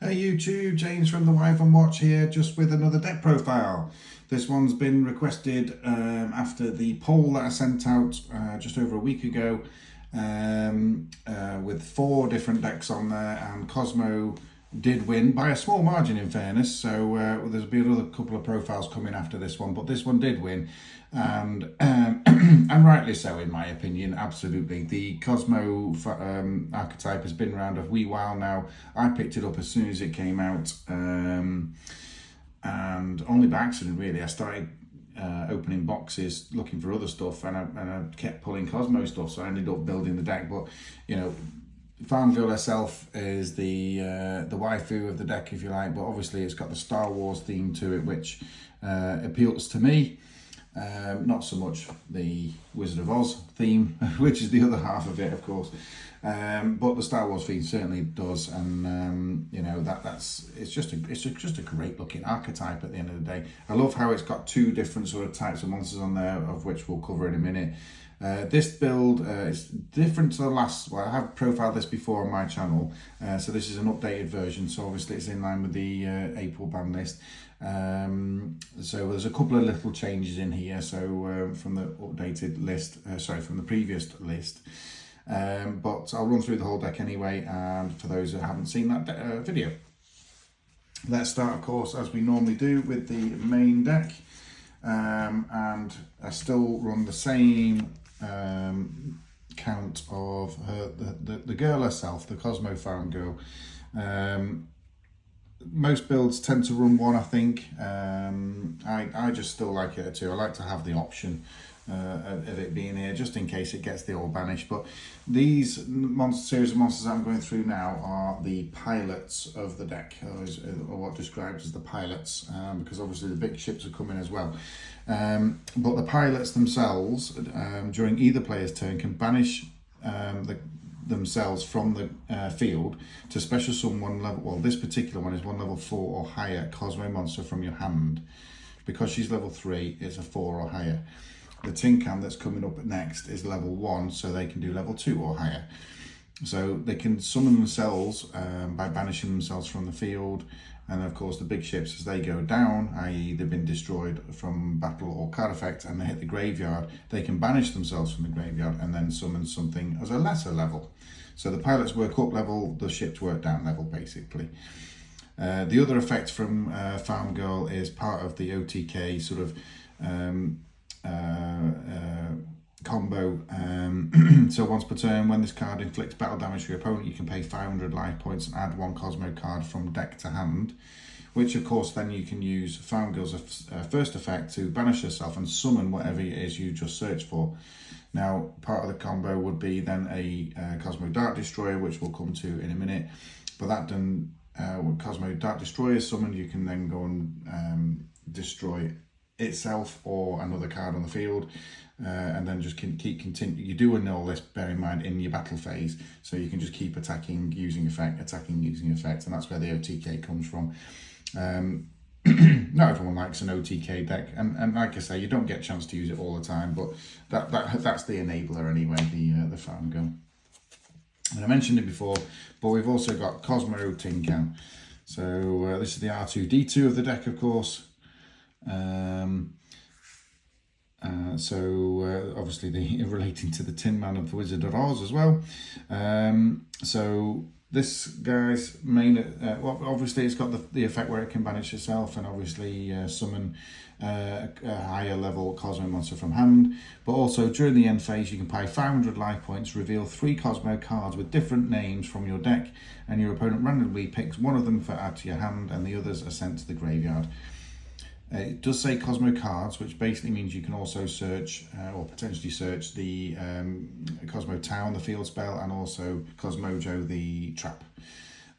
Hey YouTube, James from the Wife and Watch here, just with another deck profile. This one's been requested after the poll that I sent out just over a week ago with 4 different decks on there, and Kozmo did win by a small margin in fairness, so there's been another couple of profiles coming after this one, but this one did win, and and rightly so in my opinion. Absolutely, the Kozmo archetype has been around a wee while now. I picked it up as soon as it came out, and only by accident really. I started opening boxes looking for other stuff, and I kept pulling Kozmo stuff, so I ended up building the deck. But you know, Farm Girl herself is the waifu of the deck, if you like, but obviously it's got the Star Wars theme to it, which appeals to me. Not so much the Wizard of Oz theme, which is the other half of it, of course, but the Star Wars theme certainly does, and you know, it's just a great looking archetype at the end of the day. I love how it's got 2 different sort of types of monsters on there, of which we'll cover in a minute. This build is different to the last. Well, I have profiled this before on my channel, so this is an updated version, so obviously it's in line with the April ban list. So there's a couple of little changes in here, so from the updated list, from the previous list, but I'll run through the whole deck anyway, and for those who haven't seen that video. Let's start, of course, as we normally do, with the main deck, and I still run the same count of the girl herself, the Kozmo Farm Girl. Most builds tend to run 1, I think. I just still like it at 2. I like to have the option of it being here, just in case it gets the all banished. But these series of monsters that I'm going through now are the pilots of the deck, or what described as the pilots, because obviously the big ships are coming as well. But the pilots themselves, during either player's turn, can banish themselves from the field to special summon 1 level. Well, this particular one is 1 level 4 or higher Kozmo monster from your hand. Because she's level 3, it's a 4 or higher. The tin can that's coming up next is level 1, so they can do level 2 or higher. So they can summon themselves by banishing themselves from the field. And of course the big ships, as they go down, i.e. they've been destroyed from battle or card effect, and they hit the graveyard, they can banish themselves from the graveyard and then summon something as a lesser level. So the pilots work up level, the ships work down level, basically. The other effect from Farm Girl is part of the OTK sort of combo. So once per turn, when this card inflicts battle damage to your opponent, you can pay 500 life points and add 1 Kozmo card from deck to hand, which of course then you can use Farm Girl's first effect to banish yourself and summon whatever it is you just searched for. Now, part of the combo would be then a Kozmo Dart Destroyer, which we'll come to in a minute. But that done, when Kozmo Dart Destroyer is summoned, you can then go and destroy itself or another card on the field, and then just continue. You do all this, bear in mind, in your battle phase, so you can just keep attacking using effect, and that's where the OTK comes from. Not everyone likes an OTK deck, and like I say, you don't get a chance to use it all the time, but that's the enabler anyway, the Farm Girl. And I mentioned it before, but we've also got Kozmo Tin Can. So this is the R2-D2 of the deck, of course. Obviously relating to the Tin Man of the Wizard of Oz as well. So this guy's main, well, obviously it's got the effect where it can banish itself and obviously summon a higher level Kozmo monster from hand. But also during the end phase, you can pay 500 life points, reveal 3 Kozmo cards with different names from your deck, and your opponent randomly picks 1 of them for add to your hand, and the others are sent to the graveyard. It does say Kozmo cards, which basically means you can also search or potentially search the Kozmo Town, the field spell, and also Kozmojo, the trap.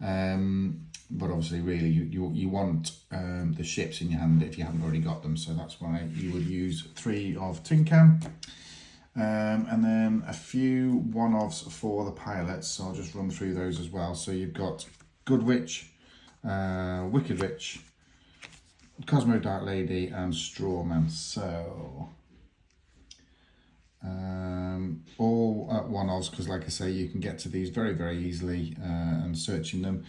But obviously, really, you want the ships in your hand if you haven't already got them. So that's why you would use 3 of Tin Can. And then a few one-offs for the pilots. So I'll just run through those as well. So you've got Good Witch, Wicked Witch, Kozmo Dark Lady, and Strawman. So all at one-offs, because like I say, you can get to these very, very easily and searching them.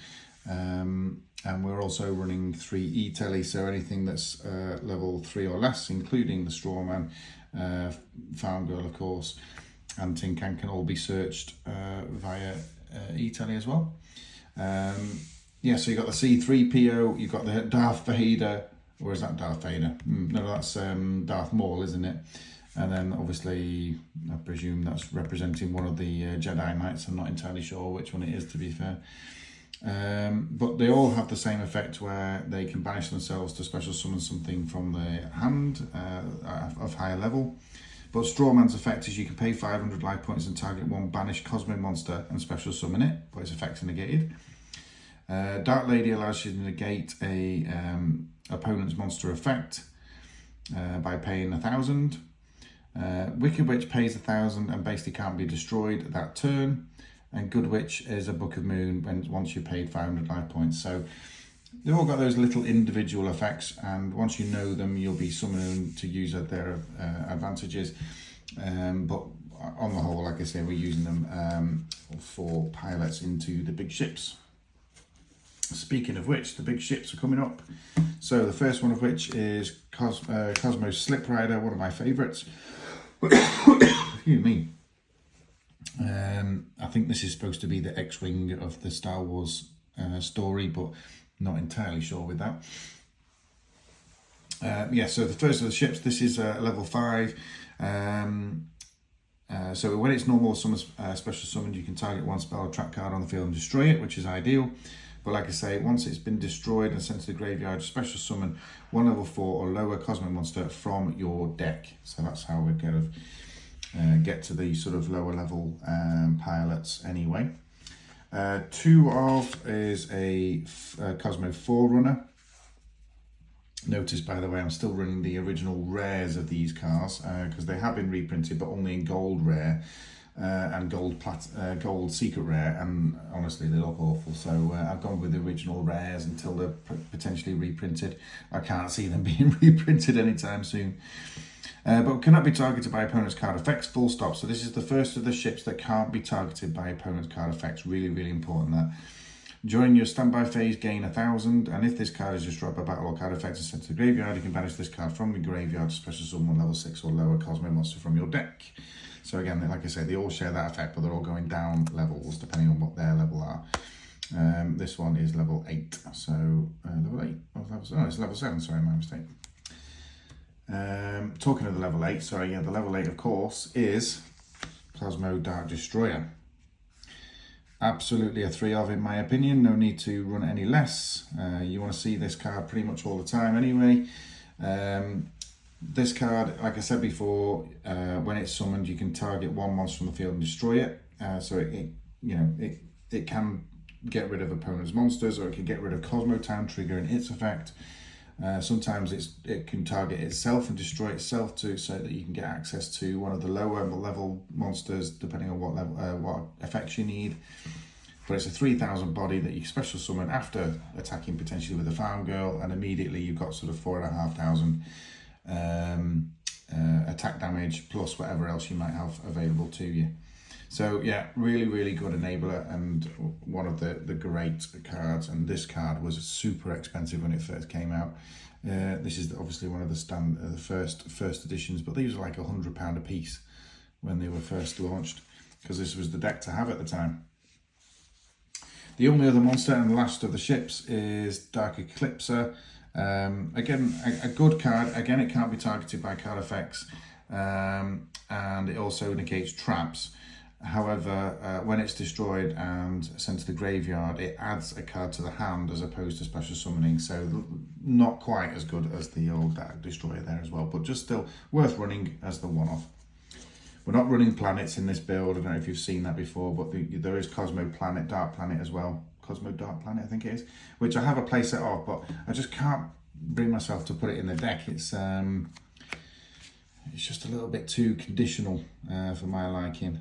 And we're also running 3 E-Telly, so anything that's level 3 or less, including the Strawman, Farm Girl, of course, and Tin Can all be searched via E-Telly as well. Yeah, so you've got the C3PO, you've got the Darth Vader, or is that Darth Vader? No, that's Darth Maul, isn't it? And then obviously, I presume that's representing one of the Jedi Knights. I'm not entirely sure which one it is, to be fair. But they all have the same effect where they can banish themselves to special summon something from the hand of higher level. But Strawman's effect is you can pay 500 life points and target one banished Kozmo monster and special summon it, but its effects are negated. Dark Lady allows you to negate a opponent's monster effect by paying 1,000. Wicked Witch pays 1,000 and basically can't be destroyed that turn. And Good Witch is a Book of Moon once you've paid 500 life points. So they've all got those little individual effects, and once you know them, you'll be summoning to use their advantages. But on the whole, like I say, we're using them for pilots into the big ships. Speaking of which, the big ships are coming up. So the first one of which is Kozmo's Slip Rider, one of my favourites. Excuse me. I think this is supposed to be the X-Wing of the Star Wars story, but not entirely sure with that. Yeah, so the first of the ships, this is level 5. So when it's normal summon, special summoned, you can target one spell or trap card on the field and destroy it, which is ideal. But like I say, once it's been destroyed and sent to the graveyard, special summon one level 4 or lower Kozmo monster from your deck. So that's how we kind of get to the sort of lower level pilots anyway. 2 of is a Kozmo Forerunner. Notice, by the way, I'm still running the original rares of these cars because they have been reprinted, but only in gold rare and gold secret rare, and honestly they look awful. So I've gone with the original rares until they're potentially reprinted. I can't see them being reprinted anytime soon. But cannot be targeted by opponent's card effects, full stop. So this is the first of the ships that can't be targeted by opponent's card effects. Really, really important that. During your standby phase, gain 1,000, and if this card is destroyed by battle or card effect and sent to the graveyard, you can banish this card from the graveyard to special summon level 6 or lower Kozmo monster from your deck. So again, like I say, they all share that effect, but they're all going down levels depending on what their level are. This one is level 8, so level 8, oh, it's level 7, sorry, my mistake. Talking of the level 8, sorry, yeah, the level 8, of course, is Kozmo Dark Destroyer. Absolutely a 3 of, in my opinion. No need to run any less. You want to see this card pretty much all the time anyway. This card, like I said before, when it's summoned, you can target one monster from the field and destroy it. So it can get rid of opponent's monsters, or it can get rid of Kozmo Town, triggering its effect. Sometimes it can target itself and destroy itself too, so that you can get access to one of the lower level monsters, depending on what level, what effects you need. But it's a 3,000 body that you special summon after attacking potentially with a Farm Girl, and immediately you've got sort of 4,500 attack damage plus whatever else you might have available to you. So yeah, really, really good enabler, and one of the great cards. And this card was super expensive when it first came out. This is obviously one of the first editions, but these were like £100 a piece when they were first launched, because this was the deck to have at the time. The only other monster and the last of the ships is Dark Eclipser. Again, a good card. Again, it can't be targeted by card effects, and it also negates traps. However, when it's destroyed and sent to the graveyard, it adds a card to the hand as opposed to special summoning. So not quite as good as the old Dark Destroyer there as well, but just still worth running as the one-off. We're not running planets in this build. I don't know if you've seen that before, but there is Kozmo Planet, Dark Planet as well. Kozmo Dark Planet, I think it is, which I have a playset of, but I just can't bring myself to put it in the deck. It's just a little bit too conditional for my liking,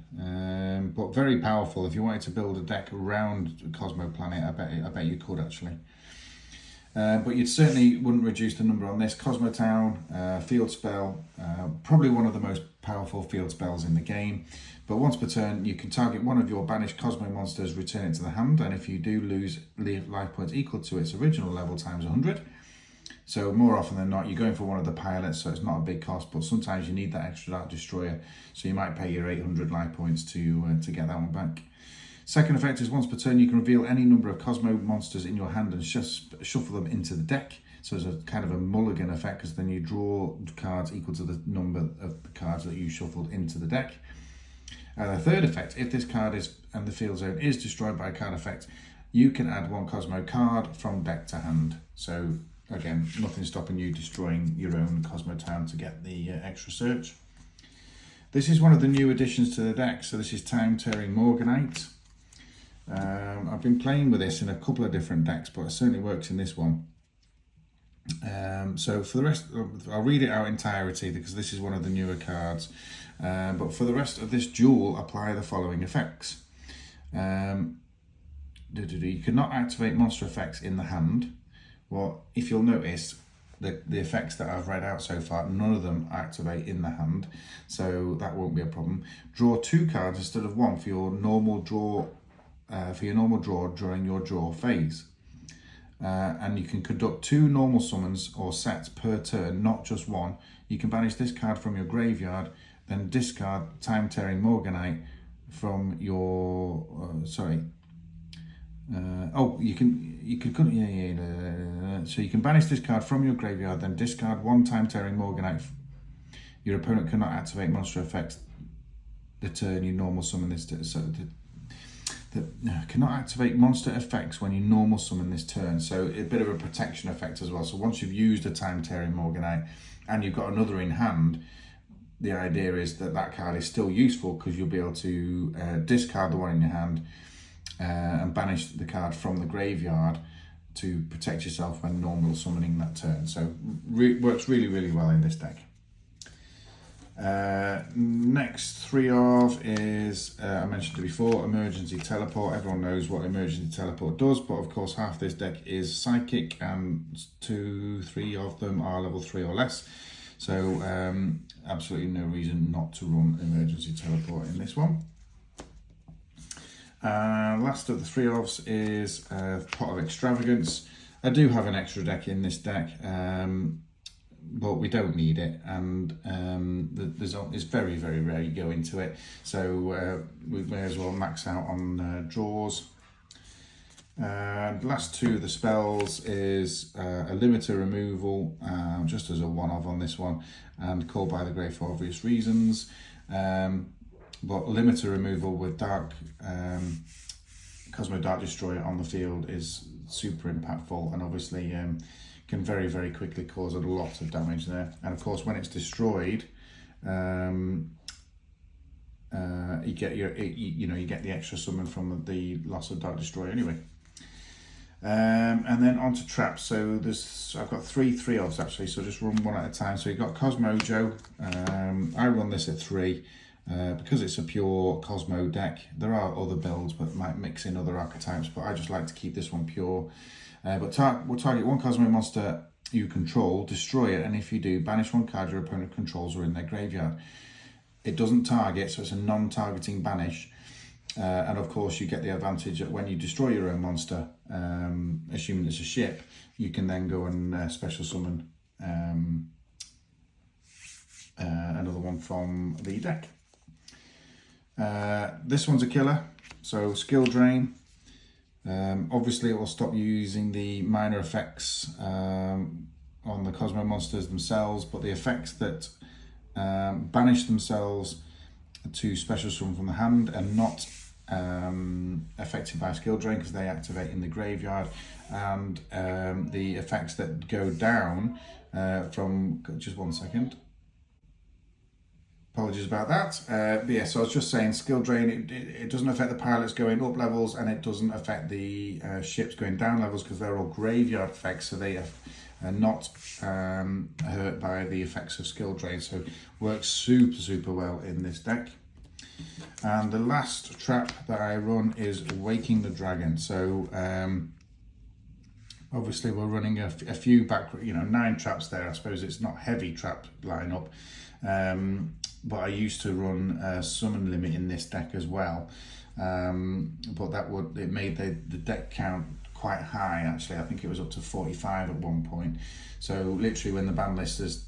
but very powerful. If you wanted to build a deck around Kozmo Planet, I bet you could actually. But you certainly wouldn't reduce the number on this. Kozmo Town, field spell, probably one of the most powerful field spells in the game. But once per turn, you can target one of your banished Kozmo monsters, return it to the hand, and if you do lose, leave life points equal to its original level times 100. So more often than not, you're going for one of the pilots, so it's not a big cost, but sometimes you need that extra Dark Destroyer, so you might pay your 800 life points to get that one back. Second effect is once per turn, you can reveal any number of Kozmo monsters in your hand and shuffle them into the deck. So it's a kind of a mulligan effect, because then you draw cards equal to the number of the cards that you shuffled into the deck. The third effect, if this card is and the field zone is destroyed by a card effect, you can add one Kozmo card from deck to hand. So again, nothing stopping you destroying your own Kozmo Town to get the extra search. This is one of the new additions to the deck. So this is Time Tearing Morganite. I've been playing with this in a couple of different decks, but it certainly works in this one. So for the rest, I'll read it out entirety because this is one of the newer cards. But for the rest of this duel, apply the following effects. You cannot activate monster effects in the hand. Well, if you'll notice, the effects that I've read out so far, none of them activate in the hand, so that won't be a problem. Draw 2 cards instead of 1 for your normal draw. During your draw phase. And you can conduct 2 normal summons or sets per turn, not just 1. You can banish this card from your graveyard, then discard Time Tearing Morganite from your so you can banish this card from your graveyard, then discard 1 Time Tearing Morganite. Your opponent cannot activate monster effects the turn you normal summon this cannot activate monster effects when you normal summon this turn, so a bit of a protection effect as well. So once you've used a Time Tearing Morganite and you've got another in hand, the idea is that that card is still useful because you'll be able to discard the one in your hand and banish the card from the graveyard to protect yourself when normal summoning that turn. So works really, really well in this deck. Next 3 of is, I mentioned it before, Emergency Teleport. Everyone knows what Emergency Teleport does, but of course half this deck is Psychic and 3 of them are level 3 or less. So absolutely no reason not to run Emergency Teleport in this one. Last of the 3 ofs is Pot of Extravagance. I do have an extra deck in this deck, but we don't need it, and it's very, very rare you go into it, so we may as well max out on draws. And last 2 of the spells is a limiter removal, just as a one-off on this one, and Called by the Grave for obvious reasons. But limiter removal with Kozmo Dark Destroyer on the field is super impactful, and obviously can very, very quickly cause a lot of damage there. And of course, when it's destroyed, you get you get the extra summon from the loss of Dark Destroyer anyway. And then onto traps. So I've got 3 3-ofs actually, so just run one at a time. So you've got Kozmojo. I run this at 3 because it's a pure Kozmo deck. There are other builds but might mix in other archetypes, but I just like to keep this one pure. But we'll target 1 Kozmo monster you control, destroy it, and if you do, banish 1 card your opponent controls or in their graveyard. It doesn't target, so it's a non-targeting banish. And of course, you get the advantage that when you destroy your own monster, assuming it's a ship, you can then go and special summon another one from the deck. This one's a killer, so skill drain. Obviously, it will stop you using the minor effects on the Kozmo monsters themselves, but the effects that banish themselves to special summon from the hand are not affected by skill drain because they activate in the graveyard, and the effects that go down from, just one second, apologies about that, but yeah, so I was just saying skill drain, it doesn't affect the pilots going up levels, and it doesn't affect the ships going down levels because they're all graveyard effects, so they are not hurt by the effects of skill drain, so works super well in this deck. And the last trap that I run is Waking the Dragon. So Obviously, we're running a few back, 9 traps there. I suppose it's not heavy trap lineup, but I used to run a summon limit in this deck as well. But it made the deck count quite high. Actually, I think it was up to 45 at one point. So literally, when the ban list has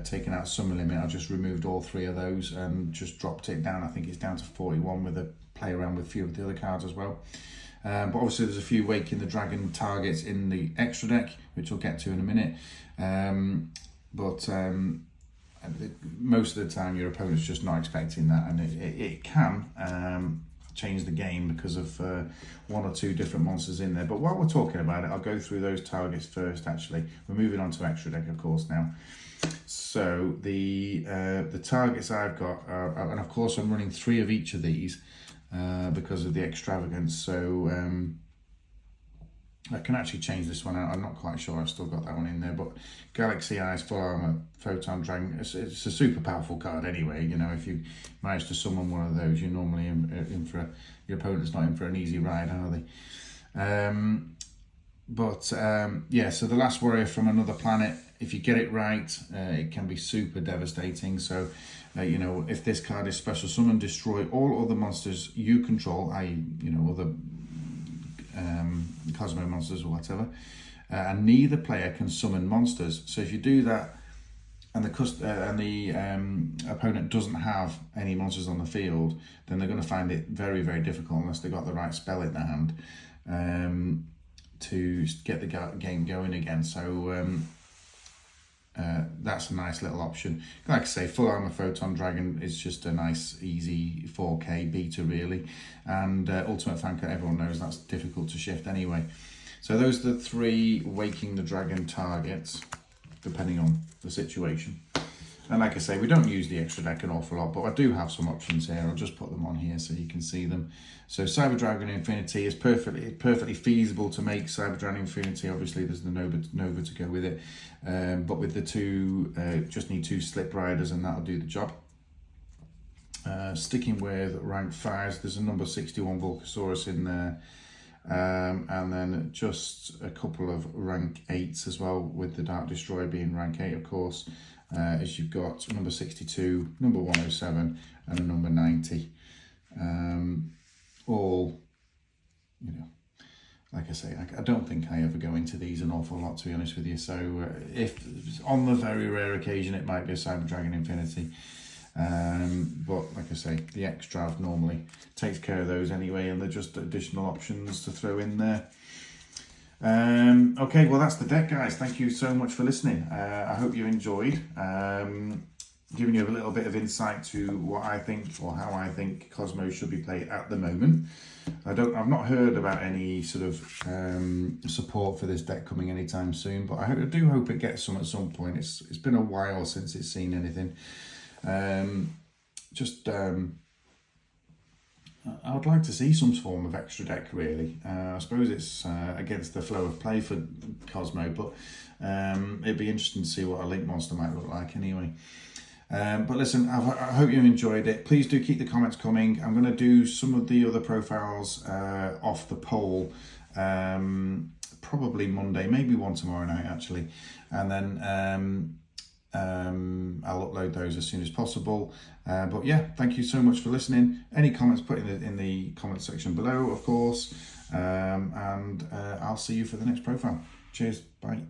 taken out summon limit, I just removed all 3 of those and just dropped it down. I think it's down to 41 with a play around with a few of the other cards as well. But obviously there's a few Waking the Dragon targets in the extra deck, which we'll get to in a minute. Most of the time your opponent's just not expecting that, and it can change the game because of 1 or 2 different monsters in there. But while we're talking about it, I'll go through those targets first. Actually, we're moving on to extra deck, of course, now. So the targets I've got are, and of course I'm running 3 of each of these because of the extravagance. So I can actually change this one out. I'm not quite sure. I've still got that one in there. But Galaxy Eyes, Full Armor, Photon Dragon. It's a super powerful card anyway. If you manage to summon one of those, you're normally in for your opponent's not in for an easy ride, are they? So the Last Warrior from Another Planet. If you get it right, it can be super devastating. So, if this card is special summon, destroy all other monsters you control, i.e., other Kozmo monsters or whatever, and neither player can summon monsters. So if you do that, and the opponent doesn't have any monsters on the field, then they're going to find it very, very difficult unless they've got the right spell in their hand to get the game going again. So that's a nice little option. Like I say, Full Armor Photon Dragon is just a nice, easy 4K beta, really. And Ultimate Fanker, everyone knows that's difficult to shift anyway. So those are the 3 Waking the Dragon targets, depending on the situation. And like I say, we don't use the extra deck an awful lot, but I do have some options here. I'll just put them on here so you can see them. So Cyber Dragon Infinity is perfectly feasible to make. Cyber Dragon Infinity, obviously there's the Nova to go with it. But with the 2, just need 2 Slip Riders and that'll do the job. Sticking with rank 5s, there's a number 61 Volcasaurus in there. And then just a couple of rank 8s as well, with the Dark Destroyer being rank 8, of course. As you've got number 62, number 107, and a number 90. All, like I say, I don't think I ever go into these an awful lot, to be honest with you. So if on the very rare occasion it might be a Cyber Dragon Infinity, but like I say, the extra normally takes care of those anyway, and they're just additional options to throw in there. Okay, well that's the deck, guys. Thank you so much for listening. I hope you enjoyed, giving you a little bit of insight to what I think, or how I think Kozmo should be played at the moment. I've not heard about any sort of support for this deck coming anytime soon, but I do hope it gets some at some point. It's been a while since it's seen anything. I would like to see some form of extra deck, really. I suppose it's against the flow of play for Kozmo, but it'd be interesting to see what a Link monster might look like anyway. But listen, I hope you enjoyed it. Please do keep the comments coming. I'm going to do some of the other profiles off the poll probably Monday, maybe one tomorrow night actually, and then I'll upload those as soon as possible. But yeah, thank you so much for listening. Any comments, put in the comment section below, of course, and I'll see you for the next profile. Cheers, bye.